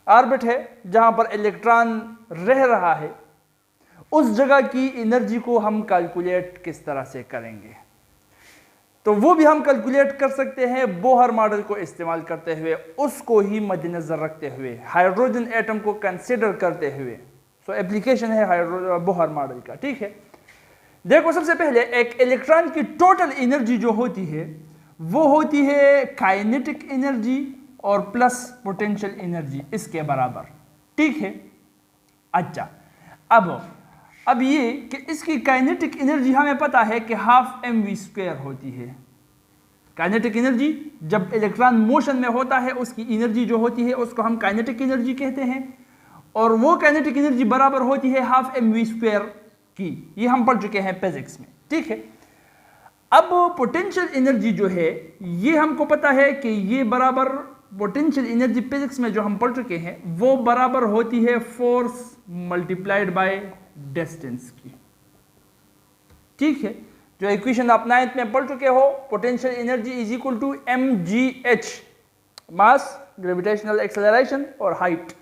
Orbit है जहां पर इलेक्ट्रॉन रह रहा है, उस जगह की एनर्जी को हम कैलकुलेट किस तरह से करेंगे, तो वो भी हम कैलकुलेट कर सकते हैं बोहर मॉडल को इस्तेमाल करते हुए, उसको ही मद्देनजर रखते हुए, हाइड्रोजन एटम को कंसिडर करते हुए। सो एप्लीकेशन है बोहर मॉडल का। ठीक है, देखो सबसे पहले एक इलेक्ट्रॉन की टोटल एनर्जी जो होती है वो होती है काइनेटिक एनर्जी और प्लस पोटेंशियल एनर्जी, इसके बराबर। ठीक है, अच्छा अब ये कि इसकी काइनेटिक एनर्जी हमें पता है कि हाफ mv² होती है। काइनेटिक एनर्जी जब इलेक्ट्रॉन मोशन में होता है उसकी एनर्जी जो होती है उसको हम काइनेटिक एनर्जी कहते हैं, और वो काइनेटिक एनर्जी बराबर होती है हाफ mv² की। ये हम पढ़ चुके हैं फिजिक्स में। ठीक है, अब पोटेंशियल एनर्जी जो है ये हमको पता है कि ये बराबर पोटेंशियल एनर्जी फिजिक्स में जो हम पढ़ चुके हैं वो बराबर होती है फोर्स मल्टीप्लाइड बाय डिस्टेंस की। ठीक है, जो इक्वेशन आप 9th में पढ़ चुके हो, potential energy is equal to mgh, mass, gravitational acceleration और हाइट।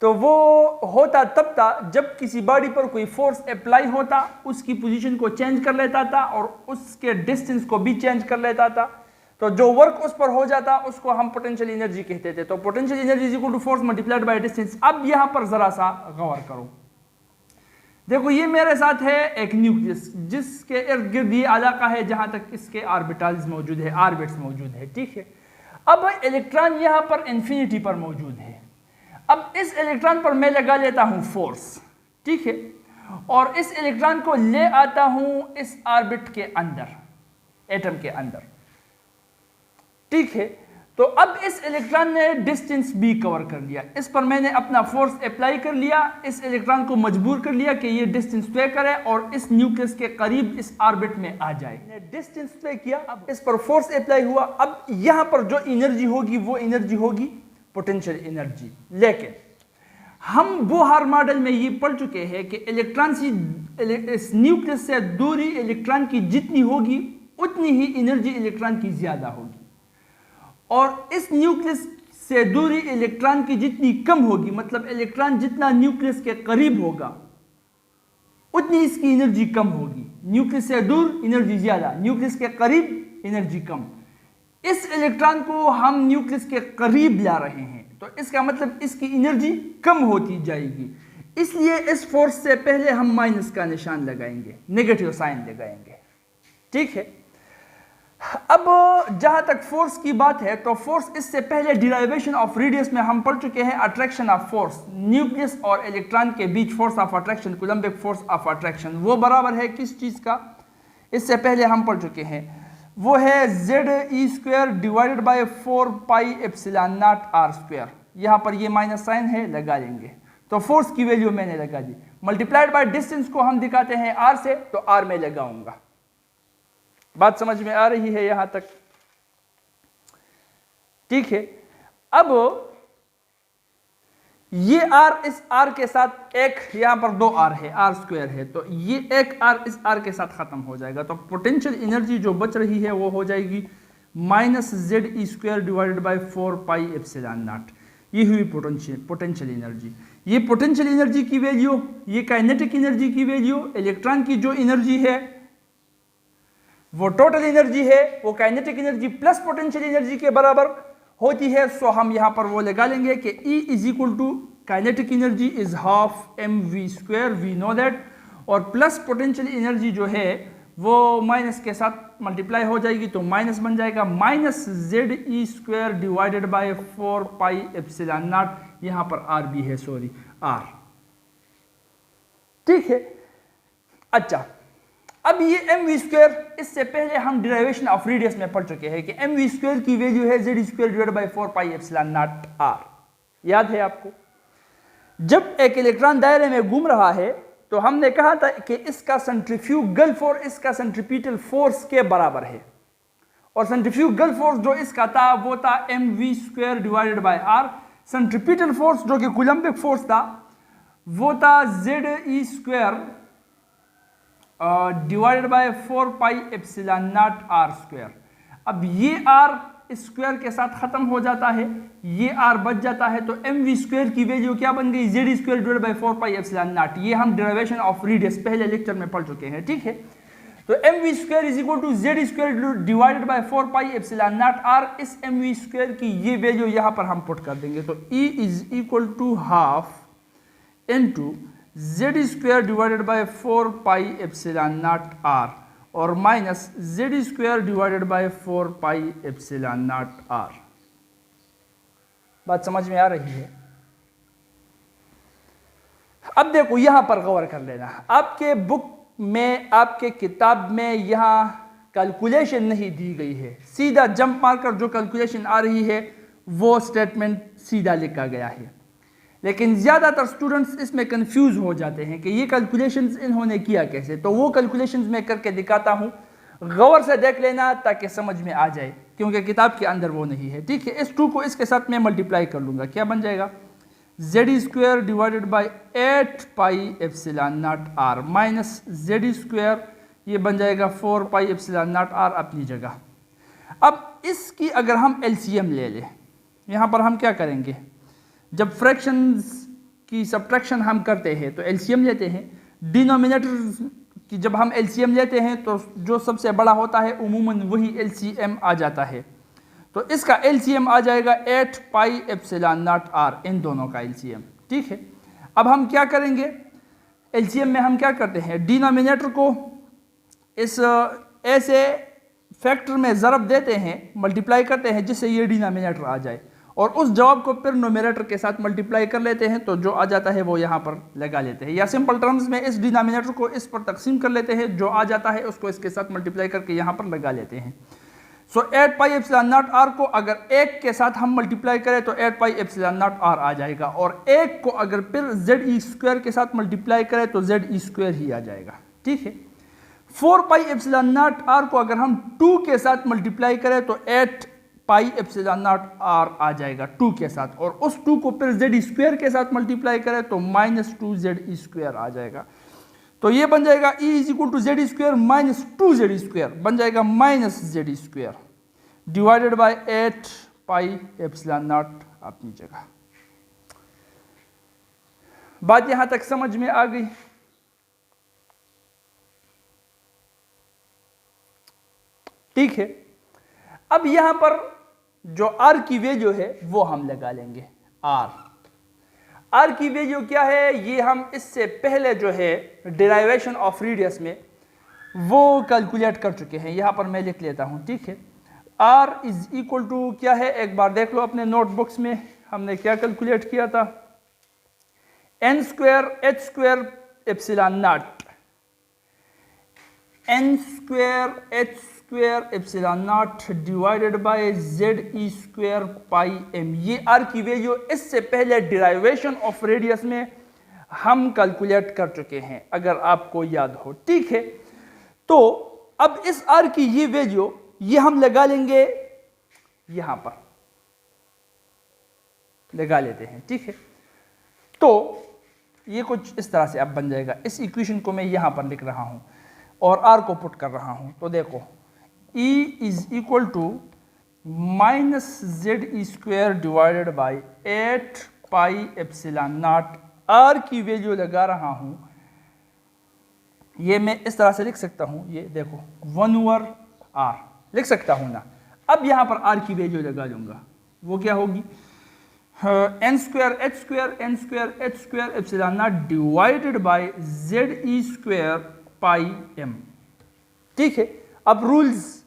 तो वो होता तब था जब किसी बॉडी पर कोई फोर्स अप्लाई होता, उसकी पोजीशन को चेंज कर लेता था और उसके डिस्टेंस को भी चेंज कर लेता था, तो जो वर्क उस पर हो जाता उसको हम पोटेंशियल एनर्जी कहते थे। तो potential energy is equal to force multiplied by distance. अब यहां पर जरा सा गौर करो, देखो ये मेरे साथ है एक न्यूक्लियस जिसके इर्द गिर्द ये इलाका है जहां तक इसके ऑर्बिटल्स मौजूद है, ऑर्बिट्स मौजूद है। ठीक है, अब इलेक्ट्रॉन यहां पर इंफिनिटी पर मौजूद है। अब इस इलेक्ट्रॉन पर मैं लगा लेता हूं फोर्स। ठीक है, और इस इलेक्ट्रॉन को ले आता हूं इस ऑर्बिट के अंदर, एटम के अंदर। ठीक है, तो अब इस इलेक्ट्रॉन ने डिस्टेंस भी कवर कर लिया, इस पर मैंने अपना फोर्स अप्लाई कर लिया, इस इलेक्ट्रॉन को मजबूर कर लिया कि ये डिस्टेंस तय करे और इस न्यूक्लियस के करीब इस ऑर्बिट में आ जाए। डिस्टेंस तय किया, अब इस पर फोर्स अप्लाई हुआ। अब यहां पर जो एनर्जी होगी वो एनर्जी होगी पोटेंशियल एनर्जी। लेकिन हम बोहर मॉडल में ये पढ़ चुके हैं कि इलेक्ट्रॉन से इस न्यूक्लियस से दूरी इलेक्ट्रॉन की जितनी होगी उतनी ही एनर्जी इलेक्ट्रॉन की ज्यादा होगी, और इस न्यूक्लियस से दूरी इलेक्ट्रॉन की जितनी कम होगी, मतलब इलेक्ट्रॉन जितना न्यूक्लियस के करीब होगा उतनी इसकी एनर्जी कम होगी। न्यूक्लियस से दूर एनर्जी ज्यादा, न्यूक्लियस के करीब एनर्जी कम। इस इलेक्ट्रॉन को हम न्यूक्लियस के करीब ला रहे हैं, तो इसका मतलब इसकी एनर्जी कम होती जाएगी। इसलिए इस फोर्स से पहले हम माइनस का निशान लगाएंगे, नेगेटिव साइन लगाएंगे। ठीक है, अब जहां तक फोर्स की बात है तो फोर्स इससे पहले डिराइवेशन ऑफ रेडियस में हम पढ़ चुके हैं अट्रैक्शन ऑफ फोर्स, न्यूक्लियस और इलेक्ट्रॉन के बीच force of attraction, coulombic force of attraction, वो बराबर है किस चीज का, इससे पहले हम पढ़ चुके हैं, वो है ZE² डिवाइडेड बाय 4πε0r²। यहां पर ये माइनस साइन है, लगा लेंगे, तो फोर्स की वैल्यू मैंने लगा दी। मल्टीप्लाइड बाय डिस्टेंस को हम दिखाते हैं r से, तो r में लगाऊंगा। बात समझ में आ रही है यहां तक? ठीक है, अब ये r इस r के साथ एक, यहां पर 2r है, r² है, तो ये एक r इस r के साथ खत्म हो जाएगा, तो पोटेंशियल एनर्जी जो बच रही है वो हो जाएगी -ZE² डिवाइडेड बाय 4πε0। ये हुई पोटेंशियल एनर्जी। ये पोटेंशियल एनर्जी की वैल्यू, ये काइनेटिक एनर्जी की वैल्यू, इलेक्ट्रॉन की जो एनर्जी है वो टोटल एनर्जी है, वो kinetic energy plus potential energy के बराबर होती है। सो हम यहां पर वो लगा लेंगे कि E is equal to kinetic energy is half mv², we know that, और प्लस पोटेंशियल एनर्जी जो है वो माइनस के साथ मल्टीप्लाई हो जाएगी, तो माइनस बन जाएगा -ZE² डिवाइडेड बाय 4πε0। यहां पर r भी है, सॉरी r। ठीक है, अच्छा, अब ये mv², इससे पहले हम डिराइवेशन ऑफ रेडियस में पढ़ चुके हैं कि mv² की वैल्यू है ZE² डिवाइडेड बाय 4πε0r। याद है आपको? जब एक इलेक्ट्रॉन दायरे में घूम रहा है तो हमने कहा था कि इसका सेंट्रीफ्यूगल फोर्स इसका सेंट्रीपिटल फोर्स के बराबर है, और सेंट्रीफ्यूगल फोर्स जो इसका था वो था mv² divided by r। Centripetal force जो कि कूलम्बिक फोर्स था वो था ZE² डिवाइडेड बाय 4πε0r²। अब ये r स्क्वायर के साथ खत्म हो जाता है, ये आर बच जाता है, तो एम वी स्क्वायर की वैल्यू क्या बन गई, Z square divided by 4 pi epsilon naught. ये हम डेरिवेशन ऑफ रेडियस पहले लेक्चर में पढ़ चुके हैं, ठीक है। तो M V square is equal to Z square divided by 4 pi epsilon naught R. इस एम वी स्क्वायर की ये वैल्यू यहां पर हम पुट कर देंगे, तो E is equal to half into Z square divided by 4 pi epsilon naught r और minus Z square divided by 4 pi epsilon naught r. बात समझ में आ रही है? अब देखो यहां पर गौर कर लेना, आपके बुक में, आपके किताब में यहां कैलकुलेशन नहीं दी गई है, सीधा जंप मारकर जो कैलकुलेशन आ रही है वो स्टेटमेंट सीधा लिखा गया है। लेकिन ज़्यादातर स्टूडेंट्स इसमें कंफ्यूज हो जाते हैं कि ये कैलकुलेशंस इन्होंने किया कैसे। तो वो कैलकुलेशंस मैं करके दिखाता हूँ, गौर से देख लेना ताकि समझ में आ जाए, क्योंकि किताब के अंदर वो नहीं है, ठीक है। इस 2 को इसके साथ मैं मल्टीप्लाई कर लूँगा, क्या बन जाएगा, Z square divided by 8 pi epsilon naught R minus Z square, ये बन जाएगा 4 पाई एप्सिलॉन नॉट आर अपनी जगह। अब इसकी अगर हम एलसीएम ले लें, यहाँ पर हम क्या करेंगे, जब फ्रैक्शंस की सब्ट्रैक्शन हम करते हैं तो एलसीएम लेते हैं। डिनोमिनेटर की जब हम एलसीएम लेते हैं तो जो सबसे बड़ा होता है उमूमन वही एलसीएम आ जाता है। तो इसका एलसीएम आ जाएगा 8 पाई एप्सिलॉन नॉट आर, इन दोनों का एलसीएम, ठीक है। अब हम क्या करेंगे, एलसीएम में हम क्या करते हैं, डिनोमिनेटर को इस ऐसे फैक्टर में ज़रब देते हैं, मल्टीप्लाई करते हैं जिससे ये डिनोमिनेटर आ जाए, और उस जवाब को फिर नोमिनेटर के साथ मल्टीप्लाई कर लेते हैं, तो जो आ जाता है वो यहाँ पर लगा लेते हैं, या सिंपल टर्म्स में इस डिनोमिनेटर को इस पर तकसीम कर लेते हैं, जो आ जाता है उसको इसके साथ मल्टीप्लाई करके यहाँ पर लगा लेते हैं। सो 8 पाई एप्सिलॉन नॉट आर को अगर 1 के साथ हम मल्टीप्लाई करें तो 8 पाई एप्सिलॉन नॉट आर आ जाएगा, और 1 को अगर फिर जेड ई स्क्वायर के साथ मल्टीप्लाई करें तो जेड ई स्क्वायर ही आ जाएगा, ठीक है। 4 पाई एप्सिलॉन नॉट आर को अगर हम 2 के साथ मल्टीप्लाई करें तो 8 पाई एप्सिलॉन नॉट आर आ जाएगा 2 के साथ, और उस 2 को फिर जेड स्क्वायर के साथ मल्टीप्लाई करें तो माइनस 2 जेड स्क्वायर आ जाएगा। तो ये बन जाएगा E is equal to Z square minus 2 Z square, बन जाएगा minus Z square divided by 8 pi epsilon naught अपनी जगह। बात यहां तक समझ में आ गई? ठीक है। अब यहां पर जो आर की वैल्यू है वो हम लगा लेंगे। आर की वैल्यू क्या है, ये हम इससे पहले जो है डेरिवेशन ऑफ रेडियस में वो कैलकुलेट कर चुके हैं, यहां पर मैं लिख लेता हूं, ठीक है। आर इज इक्वल टू क्या है, एक बार देख लो अपने नोटबुक्स में हमने क्या कैलकुलेट किया था, N square H square epsilon naught, N square H square epsilon naught divided by Z E square pi M. ये आर की वैल्यू इससे पहले डिराइवेशन ऑफ रेडियस में हम कैलकुलेट कर चुके हैं, अगर आपको याद हो, ठीक है। तो अब इस आर की ये वैल्यू ये हम लगा लेंगे, यहां पर लगा लेते हैं, ठीक है। तो ये कुछ इस तरह से अब बन जाएगा। इस इक्वेशन को मैं यहां पर लिख रहा हूं और आर को पुट कर रहा हूं, तो देखो E is equal to minus Z E square divided by 8 pi epsilon naught, R की वैल्यू लगा रहा हूं, ये मैं इस तरह से लिख सकता हूं, ये देखो 1/r लिख सकता हूं ना। अब यहां पर आर की वैल्यू लगा लूंगा, वो क्या होगी, N square H square N square H square epsilon naught divided by Z E square pi M, ठीक है। अब रूल्स,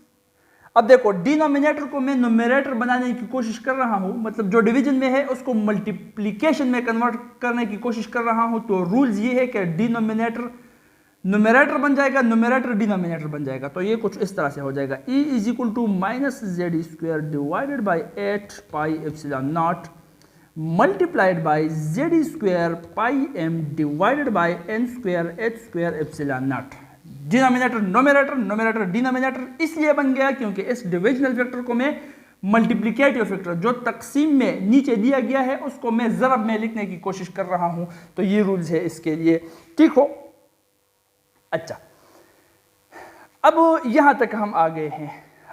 अब देखो डिनोमिनेटर को मैं न्यूमरेटर बनाने की कोशिश कर रहा हूं, मतलब जो डिवीजन में है उसको मल्टीप्लिकेशन में कन्वर्ट करने की कोशिश कर रहा हूं, तो रूल्स ये है कि डिनोमिनेटर न्यूमरेटर बन जाएगा, न्यूमरेटर डिनोमिनेटर बन जाएगा। तो ये कुछ इस तरह से हो जाएगा, E is equal to minus Z square divided by 8 pi epsilon naught multiplied by Z square pi M divided by N square H square epsilon naught. Denominator numerator, numerator denominator इसलिए बन गया क्योंकि इस डिविजनल फैक्टर को मैं multiplicative factor जो तकसीम में नीचे दिया गया है उसको मैं ज़रब में लिखने की कोशिश कर रहा हूं, तो ये रूल्स है इसके लिए, ठीक हो। अच्छा, अब यहां तक हम आ गए हैं,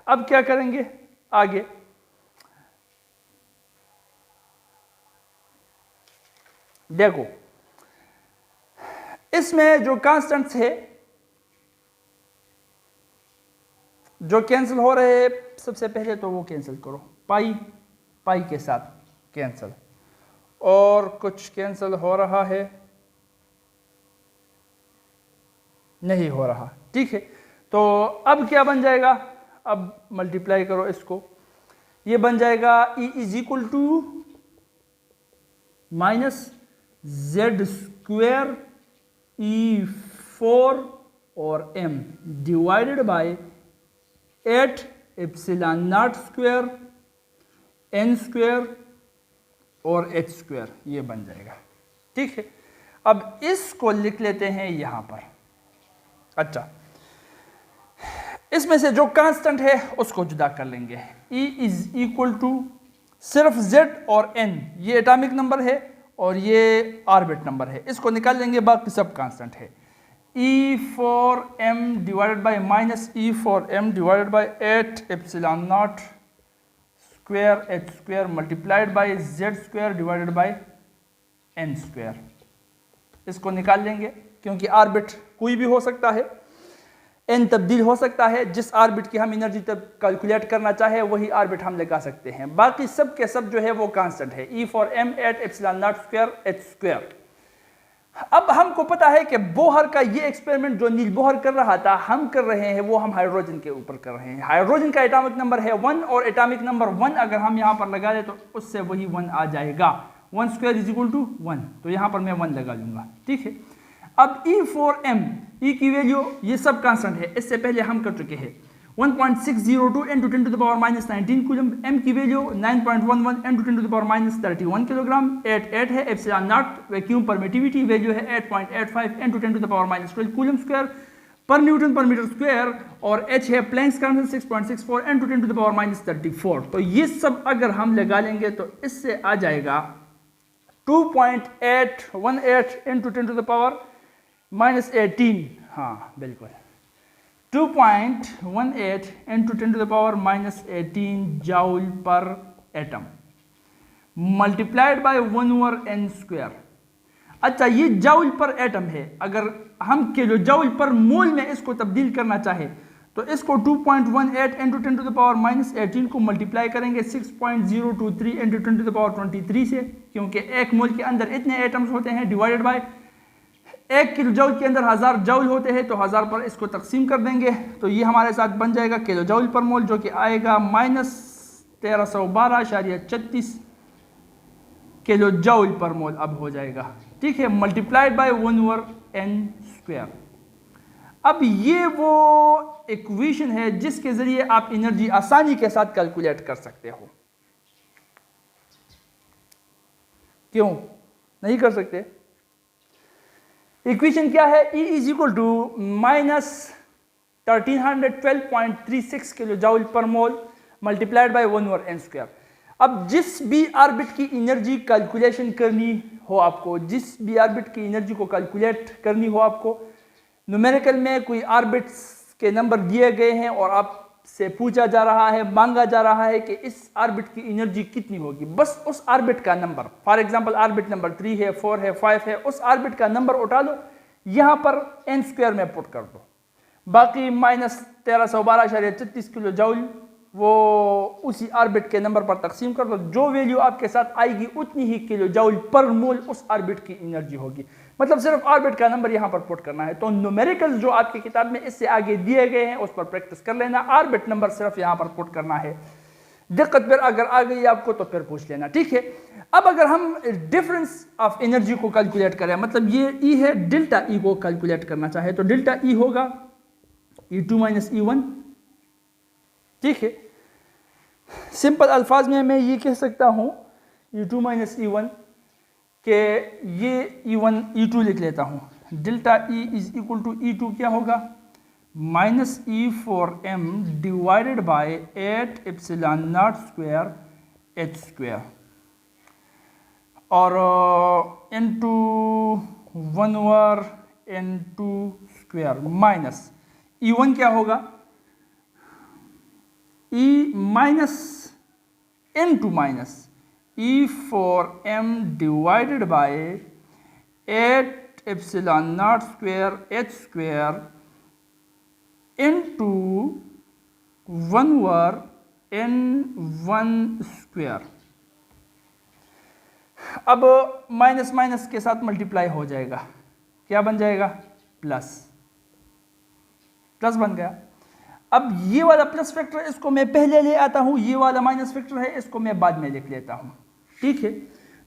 अब क्या करेंगे आगे, देखो इसमें जो कांस्टेंट्स है जो कैंसिल हो रहे हैं, सबसे पहले तो वो कैंसिल करो, पाई पाई के साथ कैंसिल, और कुछ कैंसिल हो रहा है, नहीं हो रहा, ठीक है। तो अब क्या बन जाएगा, अब मल्टीप्लाई करो इसको, ये बन जाएगा E is equal to minus Z square E4 और m divided by 8 epsilon naught square n square और h स्क्वेयर, ये बन जाएगा, ठीक है। अब इसको लिख लेते हैं यहां पर। अच्छा, इसमें से जो कांस्टेंट है उसको जुदा कर लेंगे। E इज इक्वल टू सिर्फ Z और N, ये एटॉमिक नंबर है और ये ऑर्बिट नंबर है, इसको निकाल लेंगे, बाकी सब कांस्टेंट है। E4m divided bye minus E4m divided by 8 epsilon naught square h square multiplied by Z square divided by n square, इसको निकाल लेंगे क्योंकि ऑर्बिट कोई भी हो सकता है, n तब्दील हो सकता है, जिस ऑर्बिट की हम एनर्जी तब कैलकुलेट करना चाहे वही ऑर्बिट हम लगा सकते हैं, बाकी सब के सब जो है वो कांस्टेंट है। E4m 8 epsilon naught square h square. अब हमको पता है कि बोहर का ये एक्सपेरिमेंट जो नील बोहर कर रहा था हम कर रहे हैं, वो हम हाइड्रोजन के ऊपर कर रहे हैं। हाइड्रोजन का एटॉमिक नंबर है 1 और एटॉमिक नंबर 1 अगर हम यहाँ पर लगा दें तो उससे वही 1 आ जाएगा, 1 स्क्वायर इज इक्वल टू 1, तो यहाँ पर मैं 1 लगा लूंगा, ठीक है। अब E4m, E की वैल्यू ये सब कांस्टेंट है, इससे पहले हम कर चुके हैं 1.602 × 10 to the power minus 19 coulomb, m की value 9.11 × 10 to the power minus 31 kilogram, 8 है, epsilon not vacuum permittivity value है 8.85 × 10 to the power minus 12 coulomb square पर न्यूटन पर मीटर स्क्वायर, और h है Planck's constant 6.64 × 10 to the power minus 34। तो ये सब अगर हम लगा लेंगे तो इससे आ जाएगा 2.818 × 10 to the power minus 18, हाँ बिल्कुल 2.18 × 10 to the power minus 18 joule पर atom multiplied by 1/n square. अच्छा, ये जाउल पर एटम है, अगर हम किलो जाउल पर मोल में इसको तब्दील करना चाहे तो इसको 2.18 × 10 to the power minus 18 को मल्टीप्लाई करेंगे 6.023 × 10 to the power 23 से, क्योंकि एक मोल के अंदर इतने एटम्स होते हैं, डिवाइडेड बाय 1 किलो जूल के अंदर 1000 जूल होते हैं, तो 1000 पर इसको तकसीम कर देंगे तो ये हमारे साथ बन जाएगा किलो जूल पर मोल, जो कि आएगा -1312.36 किलो जूल पर मोल अब हो जाएगा, ठीक है, मल्टीप्लाइड बाय 1/n स्क्वायर। अब ये वो इक्वेशन है जिसके जरिए आप एनर्जी आसानी के साथ कैलकुलेट कर सकते हो। क्यों नहीं कर सकते? इक्वेशन क्या है? E is equal to -1312.36 kilo joule per mole multiplied by 1/n square. अब जिस भी ऑर्बिट की एनर्जी कैलकुलेशन करनी हो आपको, जिस भी ऑर्बिट की एनर्जी को कैलकुलेट करनी हो आपको, न्यूमेरिकल में कोई ऑर्बिट्स के नंबर दिए गए हैं और आपसे पूछा जा रहा है, मांगा जा रहा है कि इस ऑर्बिट की एनर्जी कितनी होगी, बस उस ऑर्बिट का number, for example orbit number 3 है, 4 है, 5 है, उस ऑर्बिट का नंबर उठा लो, यहां पर n स्क्वायर में पुट कर दो, बाकी -1312.36 किलो जूल वो उसी ऑर्बिट के नंबर पर तकसीम कर दो, जो वैल्यू आपके साथ आएगी उतनी ही किलो जूल पर मोल उस ऑर्बिट की एनर्जी होगी। मतलब सिर्फ ऑर्बिट का नंबर यहां पर पुट करना है। तो न्यूमेरिकल्स जो आपकी किताब में इससे आगे दिए गए हैं उस पर प्रैक्टिस कर लेना, ऑर्बिट नंबर सिर्फ यहां पर पुट करना है। दिक्कत फिर अगर आ गई आपको तो फिर पूछ लेना, ठीक है। अब अगर हम डिफरेंस ऑफ एनर्जी को कैलकुलेट करें, मतलब ये E है, डेल्टा E को कैलकुलेट करना चाहे तो डेल्टा E होगा E2 - E1, ठीक है। सिंपल अल्फाज में मैं ये कह सकता हूं E2 - E1 के ये E1 E2 लिख लेता हूं। Delta E is equal to E2 क्या होगा? -E4m divided by 8 epsilon naught square h square, और into 1/n2 square minus E1 क्या होगा? E minus into minus E4m divided by 8 epsilon naught square H square into 1 over n1 square. अब minus minus के साथ multiply हो जाएगा, क्या बन जाएगा? प्लस, प्लस बन गया। अब ये वाला प्लस फैक्टर इसको मैं पहले ले आता हूं, ये वाला माइनस फैक्टर है इसको मैं बाद में लिख लेता हूं, ठीक है।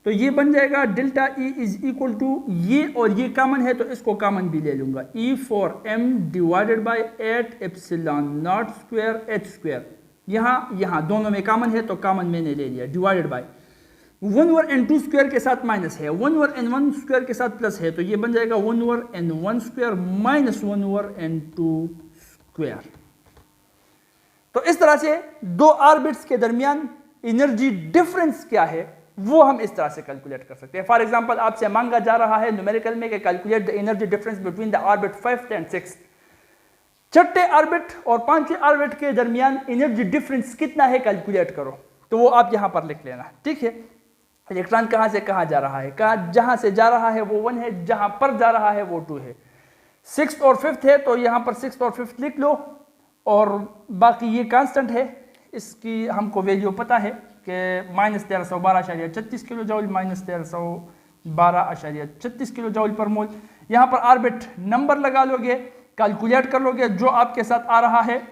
तो ये बन जाएगा delta E is equal to, ये और ये कॉमन है तो इसको कॉमन भी ले लूंगा, E four m divided by 8 epsilon naught square H square. यहाँ दोनों में कॉमन है तो कॉमन मैंने ले लिया, divided by 1 over n2 square के साथ माइनस है, 1 ओवर n1 स्क्वायर के साथ प्लस है, तो ये बन जाएगा 1 over n1 square minus 1 over n2 square. तो इस तरह से दो ऑर्बिट्स के दरमियान एनर्जी डिफरेंस क्या है वो हम इस तरह से कैलकुलेट कर सकते हैं। फॉर एग्जांपल आपसे मांगा जा रहा है न्यूमेरिकल में कि calculate the energy difference between the orbit 5th and 6th। छठे ऑर्बिट और पांचवें ऑर्बिट के दरमियान एनर्जी डिफरेंस कितना है कैलकुलेट करो, तो वो आप यहां पर लिख लेना, ठीक है। इलेक्ट्रॉन कहां से कहां जा रहा है, जहां से जा रहा है वो 1 है, जहां पर जा रहा है वो 2 है। 6th और 5th है तो यहां पर 6th और 5th लिख लो, और बाकी ये कांस्टेंट है, इसकी हमको वैल्यू पता है कि -1312.36 kilo joule, -1312.36 kilo joule per मोल। यहाँ पर ऑर्बिट नंबर लगा लोगे, कैलकुलेट कर लोगे, जो आपके साथ आ रहा है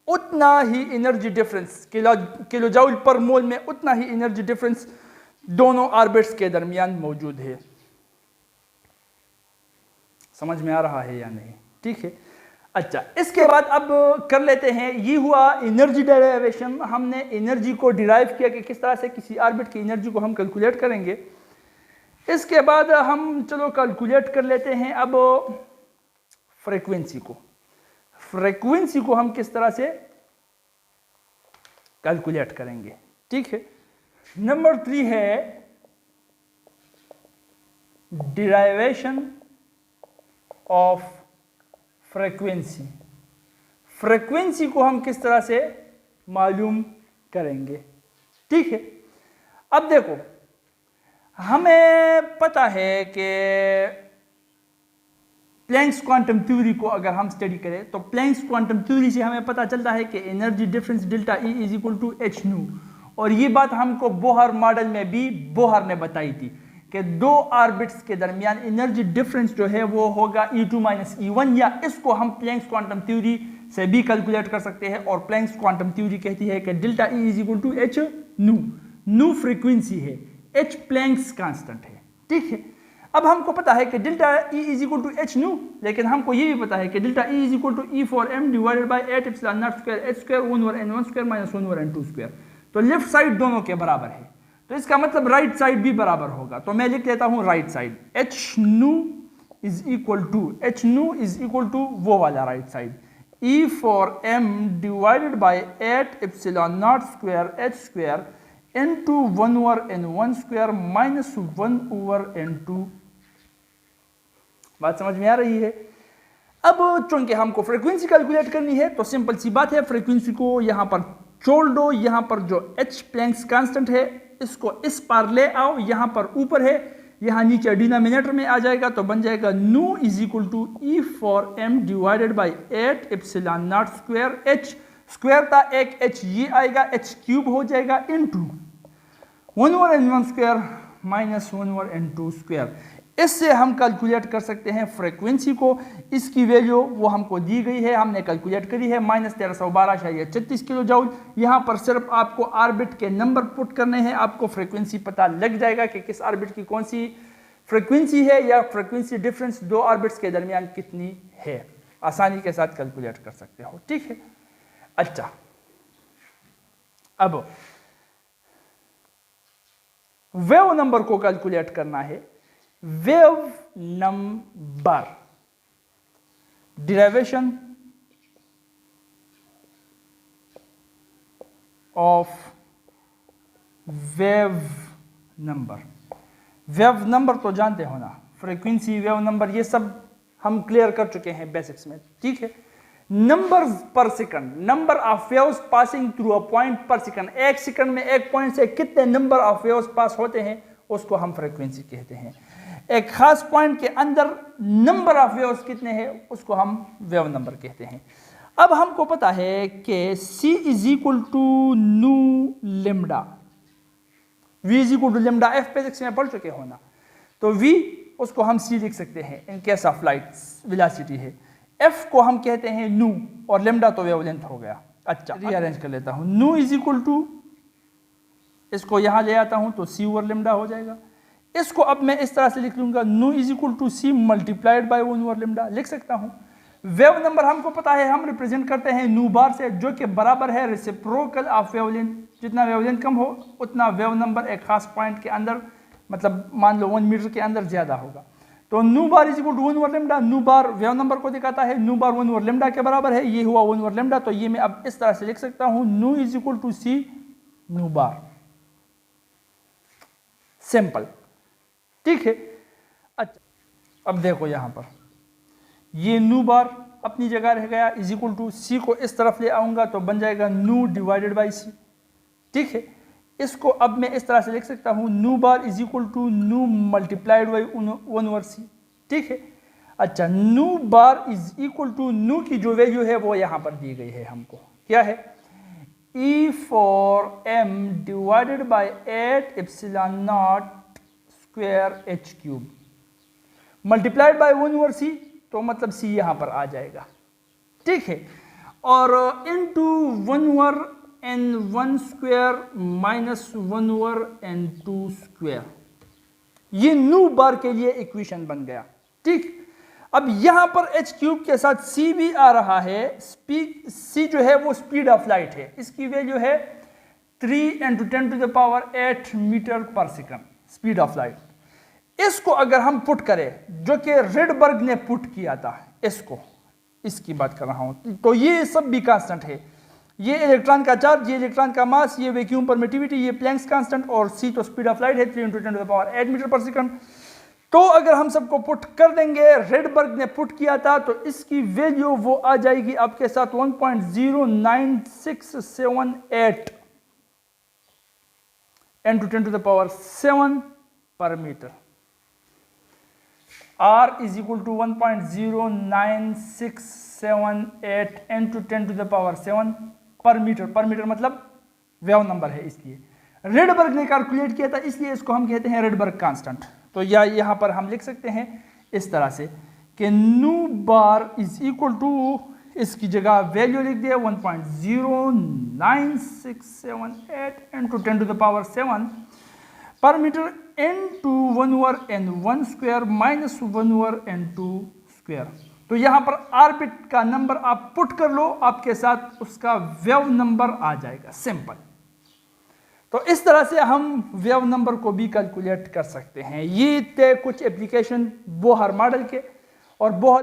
उतना ही energy difference kilo joule per mole में, उतना ही एनर्जी डिफरेंस दोनों ऑर्बिट्स के दरमियान मौजूद है। समझ में आ रहा है या नहीं? ठीक है। अच्छा, इसके बाद अब कर लेते हैं, ये हुआ एनर्जी डेरिवेशन। हमने एनर्जी को डिराइव किया कि किस तरह से किसी ऑर्बिट की एनर्जी को हम कैलकुलेट करेंगे। इसके बाद हम चलो कैलकुलेट कर लेते हैं अब फ्रीक्वेंसी को। फ्रीक्वेंसी को हम किस तरह से कैलकुलेट करेंगे, ठीक है। नंबर 3 है डिराइवेशन ऑफ फ्रीक्वेंसी। फ्रीक्वेंसी को हम किस तरह से मालूम करेंगे, ठीक है। अब देखो, हमें पता है कि प्लैंक्स क्वांटम थ्योरी को अगर हम स्टडी करें तो प्लैंक्स क्वांटम थ्योरी से हमें पता चलता है कि energy difference delta E is equal to h nu. और ये बात हमको बोहर मॉडल में भी बोहर ने बताई थी कि दो ऑर्बिट्स के दरमियान एनर्जी डिफरेंस जो है वो होगा E2 - E1, या इसको हम प्लैंक्स क्वांटम थ्योरी से भी कैलकुलेट कर सकते हैं। और प्लैंक्स क्वांटम थ्योरी कहती है कि delta E is equal to h nu. Nu frequency है, h प्लैंक्स कांस्टेंट है, ठीक है। अब हमको पता है कि delta E is equal to h nu, लेकिन हमको ये भी पता है कि delta E is equal to E four m divided by 8 epsilon naught square h square 1 over n1 square minus 1 over n2 square. तो लेफ्ट साइड दोनों के बराबर है, तो इसका मतलब राइट साइड भी बराबर होगा। तो मैं लिख लेता हूं right side, h nu is equal to वो वाला right side, E four m divided by 8 epsilon naught square h square into 1 over n1 square minus 1 over n2। बात समझ में आ रही है? अब चूंकि हमको फ्रीक्वेंसी कैलकुलेट करनी है तो सिंपल सी बात है, फ्रीक्वेंसी को यहां पर छोड़ दो। यहां पर जो h प्लैंक्स कांस्टेंट है इसको इस पार ले आओ, यहां पर ऊपर है, यहां नीचे डिनोमिनेटर में आ जाएगा, तो बन जाएगा nu is equal to E four m divided by 8 epsilon naught square h square था, एक h ये आएगा, h क्यूब हो जाएगा into 1 over n1 square minus 1 over n2 square. इससे हम कैलकुलेट कर सकते हैं फ्रीक्वेंसी को। इसकी वैल्यू वो हमको दी गई है, हमने कैलकुलेट करी है -1312.36 किलो जूल। यहाँ पर सिर्फ आपको ऑर्बिट के नंबर पुट करने हैं, आपको फ्रीक्वेंसी पता लग जाएगा कि किस ऑर्बिट की कौन सी फ्रीक्वेंसी है या फ्रीक्वेंसी डिफरेंस दो ऑर्बिट्स के दरमियान कितनी है। आसानी के साथ कैलकुलेट कर सकते हो, ठीक है। अच्छा, अब वेव नंबर को कैलकुलेट करना है। Wave number, derivation of wave number. Wave number तो जानते हो ना, फ्रीक्वेंसी, वेव नंबर, ये सब हम क्लियर कर चुके हैं बेसिक्स में, ठीक है। नंबर्स पर second, number of waves passing through a point पर सेकंड। एक सेकंड में एक पॉइंट से कितने नंबर ऑफ वेव्स पास होते हैं उसको हम फ्रीक्वेंसी कहते हैं। एक खास पॉइंट के अंदर नंबर ऑफ वेव्स कितने हैं उसको हम वेव नंबर कहते हैं। अब हमको पता है कि C is equal to nu lambda, V is equal to lambda F, physics में पढ़ चुके हो ना, तो V उसको हम C लिख सकते हैं in case of light velocity है, F को हम कहते हैं नू और लेमडा तो वेवलेंथ हो गया। अच्छा रीअरेंज कर लेता हूं, नू इज इक्वल टू, इसको यहां ले आता हूं तो C ओवर लेमडा हो जाएगा। इसको अब मैं इस तरह से लिख लूंगा, nu is equal to C multiplied by 1 over lambda लिख सकता हूं। वेव नंबर हमको पता है, हम रिप्रेजेंट करते हैं नू बार से, जो कि बराबर है रेसिप्रोकल ऑफ वेवलेंथ। जितना वेवलेंथ कम हो उतना वेव नंबर एक खास पॉइंट के अंदर, मतलब मान लो 1 मीटर के अंदर ज्यादा होगा। तो nu bar is equal to 1 over lambda, nu bar wave number को दिखाता है, नू बार 1 ओवर लेमडा के बराबर है, ये हुआ 1 ओवर लेमडा। तो ये मैं अब इस तरह से लिख सकता हूं, नू इज इक्वल टू C नू बार, सिंपल, ठीक है। अच्छा अब देखो यहां पर ये नू बार अपनी जगह रह गया, इज इक्वल टू C को इस तरफ ले आऊंगा तो बन जाएगा नू डिवाइडेड बाई C, ठीक है। इसको अब मैं इस तरह से लिख सकता हूं, नू बार इज इक्वल टू नू मल्टीप्लाइड बाई 1 ओवर C, ठीक है। अच्छा नू बार इज इक्वल टू, नू की जो वैल्यू है वो यहां पर दी गई है हमको, क्या है, E four m divided by 8 epsilon naught square h cube multiplied by 1 over C, तो मतलब C यहां पर आ जाएगा, ठीक है। और into 1 over n1 square minus 1 over n2 square, ये नू बार के लिए इक्वेशन बन गया, ठीक। अब यहां पर h क्यूब के साथ C भी आ रहा है, C जो है वो स्पीड ऑफ लाइट है, इसकी वैल्यू है 3 × 10⁸ मीटर पर सेकंड स्पीड ऑफ लाइट। इसको अगर हम पुट करें, जो कि रेडबर्ग ने पुट किया था, इसको, इसकी बात कर रहा हूं, तो ये सब भी कांस्टेंट है, ये इलेक्ट्रॉन का चार्ज, ये इलेक्ट्रॉन का मास, ये वैक्यूम परमिटिविटी, ये प्लैंक्स कांस्टेंट, और C तो स्पीड ऑफ लाइट है 3 × 10⁸ मीटर पर सेकंड। तो अगर हम सबको पुट कर देंगे, रेडबर्ग ने पुट किया था, तो इसकी वैल्यू वो आ जाएगी आपके साथ 1.09678 × 10⁷ per metre. R is equal to 1.09678 × 10⁷ per metre, पर मीटर मतलब वेव नंबर है, इसलिए रेडबर्ग ने कैलकुलेट किया था, इसलिए इसको हम कहते हैं रेडबर्ग कांस्टेंट। तो या यहां पर हम लिख सकते हैं इस तरह से कि नू बार इज इक्वल टू, इसकी जगह वैल्यू लिख दिया 1.09678 × 10⁷ per metre into 1 over n1 square minus 1 over n2 square. तो यहां पर ऑर्बिट का नंबर आप पुट कर लो, आपके साथ उसका वेव नंबर आ जाएगा, सिंपल। तो इस तरह से हम वेव नंबर को भी कैलकुलेट कर सकते हैं। ये थे कुछ एप्लीकेशन बोहर मॉडल के और बहुत